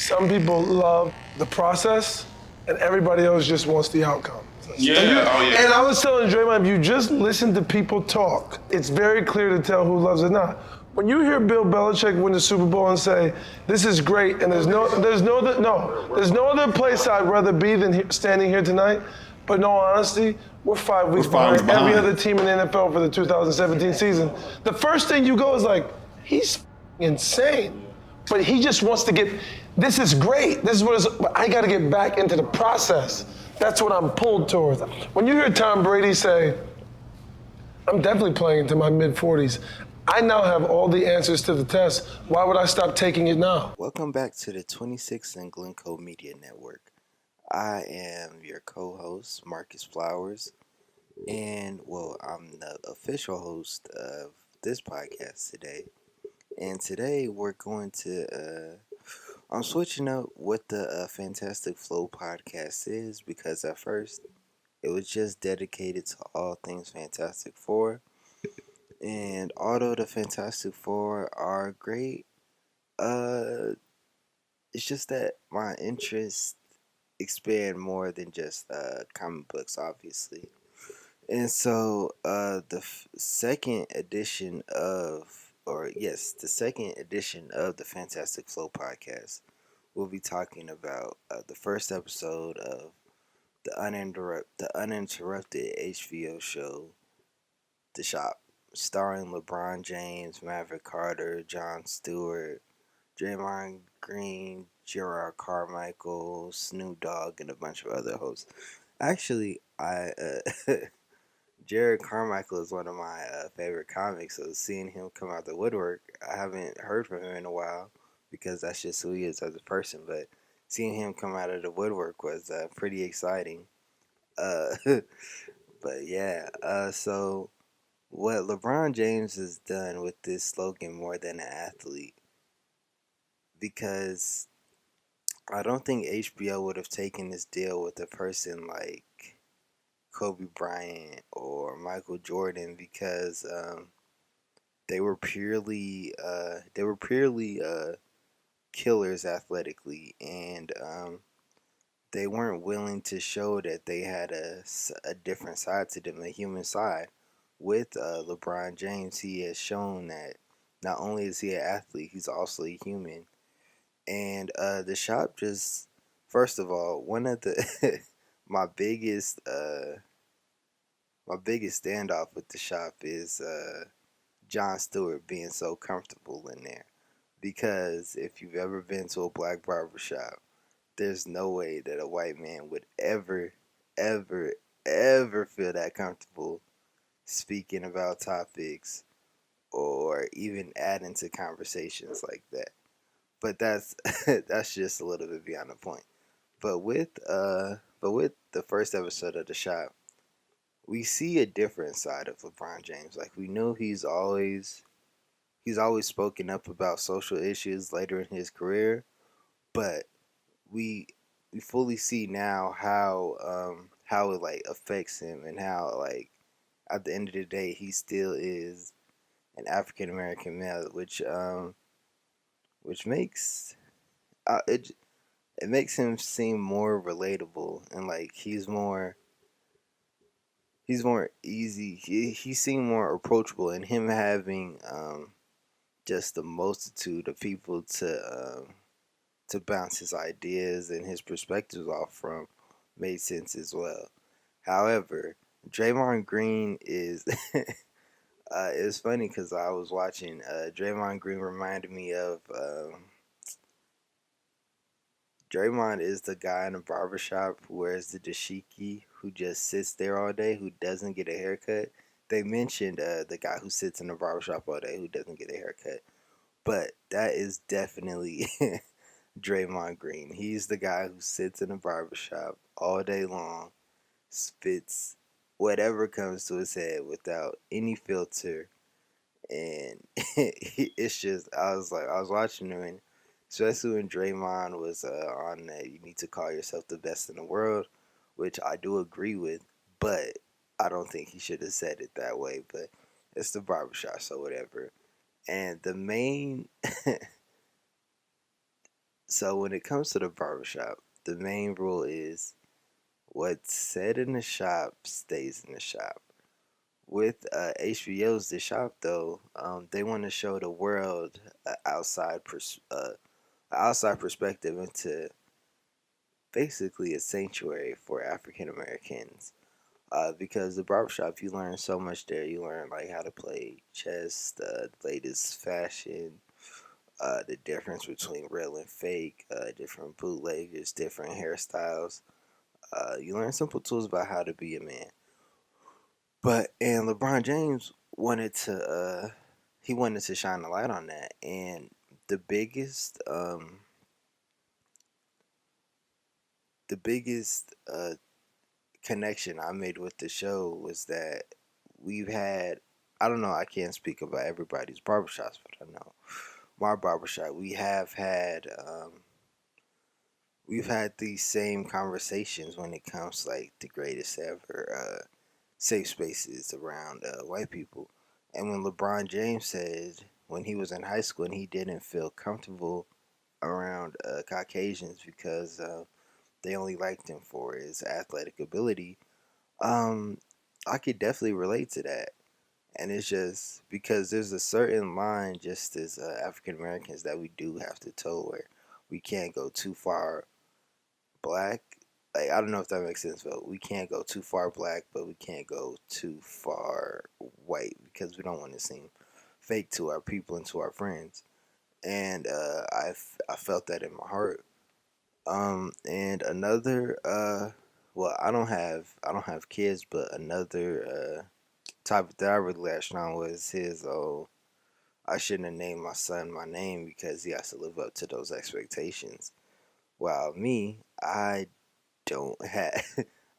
Some people love the process, and everybody else just wants the outcome. Yeah. And I was telling Draymond, if you just listen to people talk, it's very clear to tell who loves it not. When you hear Bill Belichick win the Super Bowl and say, "This is great," and there's no other place I'd rather be than standing here tonight. But in all honesty, we're 5 weeks behind every other team in the NFL for the 2017 season. The first thing you go is like, he's insane. But he just wants to get, this is great. This is what but I got to get back into the process. That's what I'm pulled towards. When you hear Tom Brady say, I'm definitely playing into my mid-40s, I now have all the answers to the test. Why would I stop taking it now? Welcome back to the 26th and Glencoe Media Network. I am your co-host, Marcus Flowers, and I'm the official host of this podcast today. And today we're going to, I'm switching up what the Fantastic Flow podcast is, because at first it was just dedicated to all things Fantastic Four. And although the Fantastic Four are great, it's just that my interests expand more than just comic books, obviously. And so second edition of the Fantastic Flow podcast, we'll be talking about the first episode of the uninterrupted HBO show, The Shop, starring LeBron James, Maverick Carter, Jon Stewart, Draymond Green, Gerard Carmichael, Snoop Dogg, and a bunch of other hosts. Actually, Jared Carmichael is one of my favorite comics, so seeing him come out the woodwork, I haven't heard from him in a while because that's just who he is as a person, but seeing him come out of the woodwork was pretty exciting. But yeah, so what LeBron James has done with this slogan, more than an athlete, because I don't think HBO would have taken this deal with a person like Kobe Bryant or Michael Jordan, because they were purely killers athletically, and they weren't willing to show that they had a different side to them, a human side. With LeBron James, he has shown that not only is he an athlete, he's also a human. And the shop just, first of all, one of the my biggest standoff with the shop is Jon Stewart being so comfortable in there. Because if you've ever been to a black barbershop, there's no way that a white man would ever, ever, ever feel that comfortable speaking about topics or even adding to conversations like that. But that's that's just a little bit beyond the point. But with the first episode of The Shop, we see a different side of LeBron James. Like, we know he's always spoken up about social issues later in his career, but we fully see now how it like affects him, and how, like, at the end of the day he still is an African American male, which makes it makes him seem more relatable, and like he's more easy. He seemed more approachable, and him having just a multitude of people to bounce his ideas and his perspectives off from made sense as well. However, Draymond Green is it's funny because I was watching Draymond Green reminded me of Draymond is the guy in the barbershop who wears the dashiki, who just sits there all day, who doesn't get a haircut. They mentioned the guy who sits in the barbershop all day who doesn't get a haircut. But that is definitely Draymond Green. He's the guy who sits in the barbershop all day long, spits whatever comes to his head without any filter. And it's just, I was watching him, and especially when Draymond was on that, you need to call yourself the best in the world, which I do agree with, but I don't think he should have said it that way. But it's the barbershop, so whatever. And the main So when it comes to the barbershop, the main rule is what's said in the shop stays in the shop. With HBO's The Shop, though, they want to show the world an outside perspective into basically a sanctuary for African Americans. Because the barbershop, you learn so much there. You learn like how to play chess, the latest fashion, the difference between real and fake, different bootleggers, different hairstyles. You learn simple tools about how to be a man. And LeBron James wanted to shine a light on that. And the biggest connection I made with the show was that we've had, I don't know, I can't speak about everybody's barbershops, but I know my barbershop, we've had these same conversations when it comes to like the greatest ever safe spaces around white people. And when LeBron James said when he was in high school and he didn't feel comfortable around Caucasians because they only liked him for his athletic ability, um, I could definitely relate to that. And it's just because there's a certain line, just as African Americans, that we do have to toe where we can't go too far black. Like, I don't know if that makes sense, but we can't go too far black, but we can't go too far white because we don't want to seem fake to our people and to our friends. And I felt that in my heart. And another well, I don't have kids, but another topic that I really latched on was his I shouldn't have named my son my name because he has to live up to those expectations. While me, don't have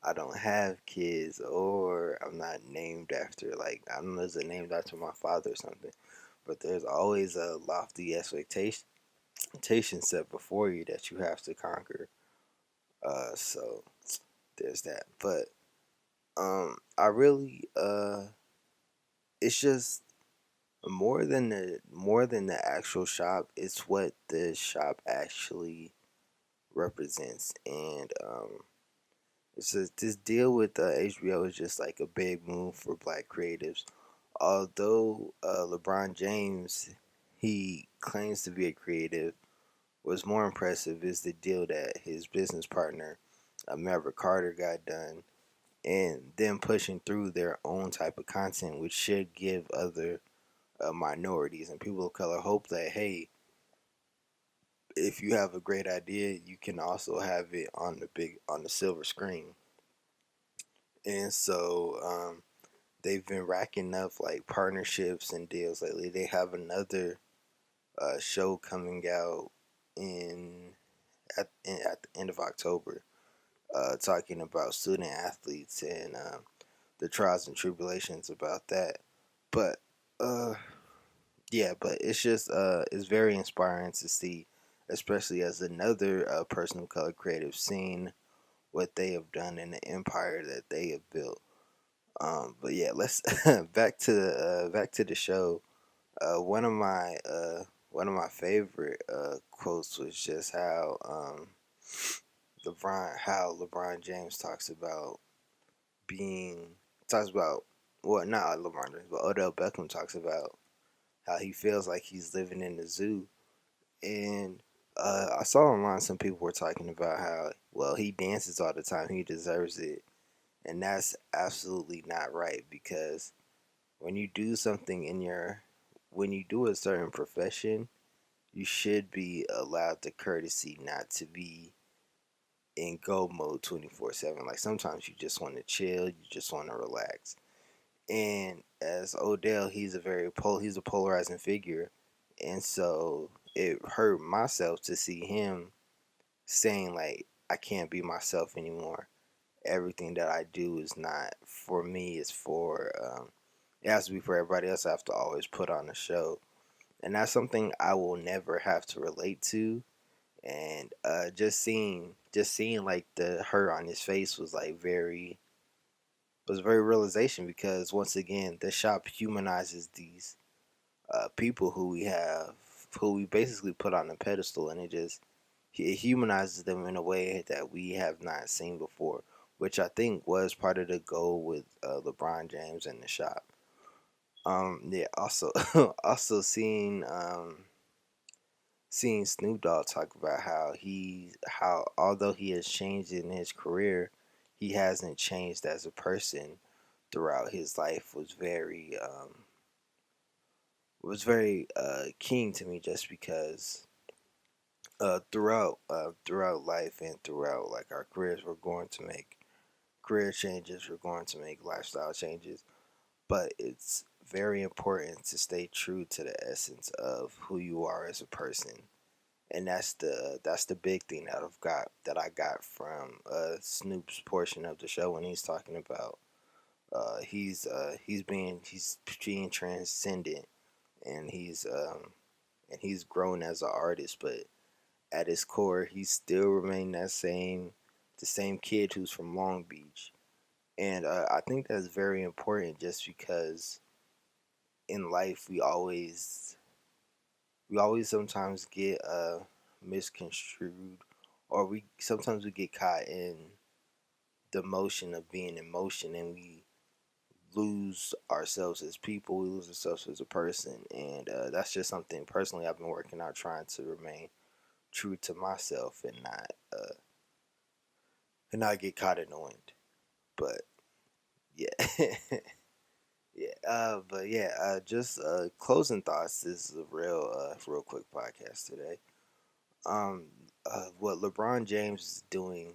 I don't have kids, or I'm not named after, like, I don't know, is it named after my father or something. But there's always a lofty expectation set before you that you have to conquer. So there's that. But I really it's just more than the actual shop. It's what the shop actually represents. And it's just, this deal with HBO is just like a big move for black creatives. Although LeBron James, he claims to be a creative, what's more impressive is the deal that his business partner, Maverick Carter, got done, and them pushing through their own type of content, which should give other minorities and people of color hope that, hey, if you have a great idea, you can also have it on the silver screen. And so they've been racking up like partnerships and deals lately. They have another show coming out in at the end of October, talking about student athletes and the trials and tribulations about that. But uh, yeah, but it's just it's very inspiring to see, especially as another person of color creative, seeing what they have done in the empire that they have built. But yeah, let's back to the show. One of my favorite quotes was just how LeBron James being talks about well, not LeBron James, but Odell Beckham talks about how he feels like he's living in the zoo. And I saw online some people were talking about how, well, he dances all the time, he deserves it. And that's absolutely not right, because when you do something when you do a certain profession, you should be allowed the courtesy not to be in go mode 24/7. Like, sometimes you just want to chill, you just want to relax. And as Odell, he's a polarizing figure, and so it hurt myself to see him saying like, I can't be myself anymore. Everything that I do is not for me. It's for it has to be for everybody else. I have to always put on a show, and that's something I will never have to relate to. And just seeing like the hurt on his face was like very realization, because once again the shop humanizes these people who we basically put on a pedestal, and it humanizes them in a way that we have not seen before, which I think was part of the goal with LeBron James and the shop. Yeah. Also, also seeing Snoop Dogg talk about how although he has changed in his career, he hasn't changed as a person throughout his life was very keen to me, just because throughout life and throughout like our careers, we're going to make career changes, we're going to make lifestyle changes, but it's very important to stay true to the essence of who you are as a person. And that's the big thing that I got from Snoop's portion of the show, when he's talking about he's being transcendent, and he's grown as an artist, but at his core, he still remained the same kid who's from Long Beach. And I think that's very important, just because in life we always sometimes get misconstrued, or we get caught in the motion of being in motion, and we lose ourselves as people, we lose ourselves as a person. And that's just something personally I've been working out, trying to remain true to myself, and not get caught in the wind. But yeah. Yeah, but yeah, just closing thoughts. This is a real quick podcast today. Um, what LeBron James is doing,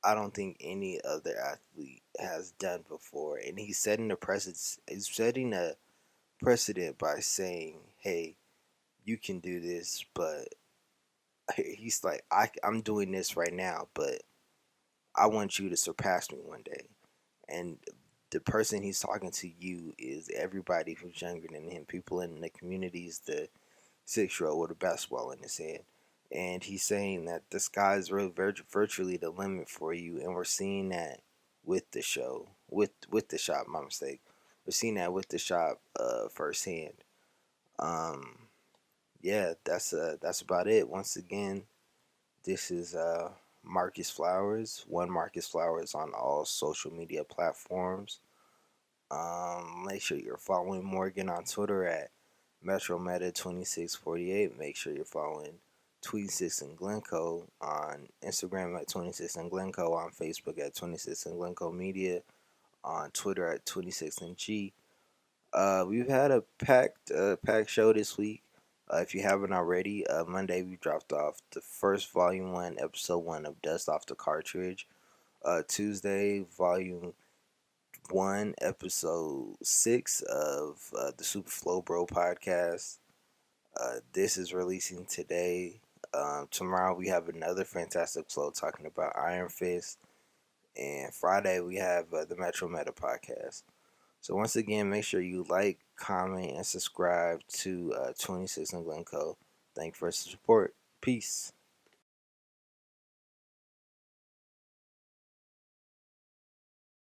I don't think any other athlete has done before, and he's setting a precedent. He's setting a precedent by saying, "Hey, you can do this," but he's like, I'm doing this right now, but I want you to surpass me one day." And the person he's talking to you is everybody who's younger than him, people in the communities, the 6 year old with a basketball in his hand. And he's saying that the sky is really virtually the limit for you. And we're seeing that with the show, with the shop, my mistake. We're seeing that with the shop firsthand. Um, yeah, that's about it. Once again, this is Marcus Flowers, one Marcus Flowers on all social media platforms. Make sure you're following Morgan on Twitter at MetroMeta2648. Make sure you're following 26 and Glencoe on Instagram at 26 and Glencoe, on Facebook at 26 and Glencoe Media, on Twitter at 26 and G. We've had a packed show this week. If you haven't already, Monday we dropped off the first Volume 1, Episode 1 of Dust Off the Cartridge. Tuesday, Volume 1, Episode 6 of the Super Flow Bro podcast. This is releasing today. Tomorrow we have another fantastic flow talking about Iron Fist. And Friday we have the Metro Meta podcast. So once again, make sure you like, comment, and subscribe to 26 and Glencoe. Thank you for the support. Peace.